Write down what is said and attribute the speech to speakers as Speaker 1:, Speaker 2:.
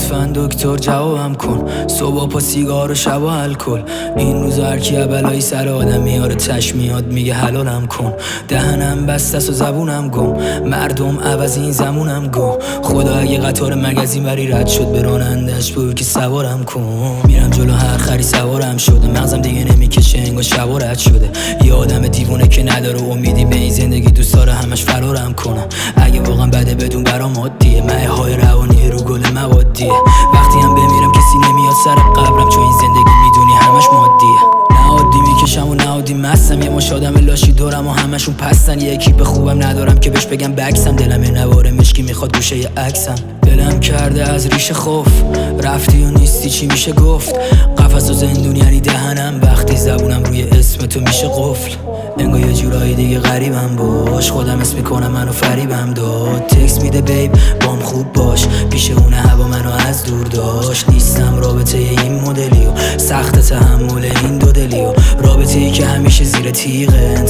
Speaker 1: لطفا دکتر جوابم کن، صبح پا سیگار و شب و الکل. این روزا هر کی بلایی سر آدم میاره تش میاد میگه حلالم کن. دهنم بسته است و زبونم گم، مردم عوض این زمونم گم. خدا اگه قطار مگزین بری رد شد به رانندش بگو که سوارم کن. میرم جلو هر خری سوارم شده، مغزم دیگه نمیکشه انگار شب رد شده. یه آدم دیوونه که نداره امیدی به این زندگی، دوست داره همش فرارم کنه. اگه واقعا بده بدون برام عادیه، مه های روانی رو گل موادیه. وقتی هم بمیرم کسی نمیاد سر قبرم، چون این زندگی میدونی همش مادیه. نه عادی میکشم و نه عادی مستم، یه مش آدم لاشی دورم و همشون پستن. یه اکیپ خوبم ندارم که بهش بگم بکسم، دلم یه نوار مشکی میخواد گوشه یه عکسم. دلم کرده از ریشه خوف، رفتی و نیستی چی میشه گفت. قفس و زندون یعنی دهنم، وقتی زبونم روی اسم تو میشه قفل. انگار یه جورایی دیگه غریبم باش، خودم اسم میکنم منو فریبم داد. تکس میده بیب بام خوب باش، پیش اونه هوا منو از دور داشت. نیستم رابطه این مدلی و سخت تحمل این دو دلی و رابطه ای که همیشه زیر تیغه.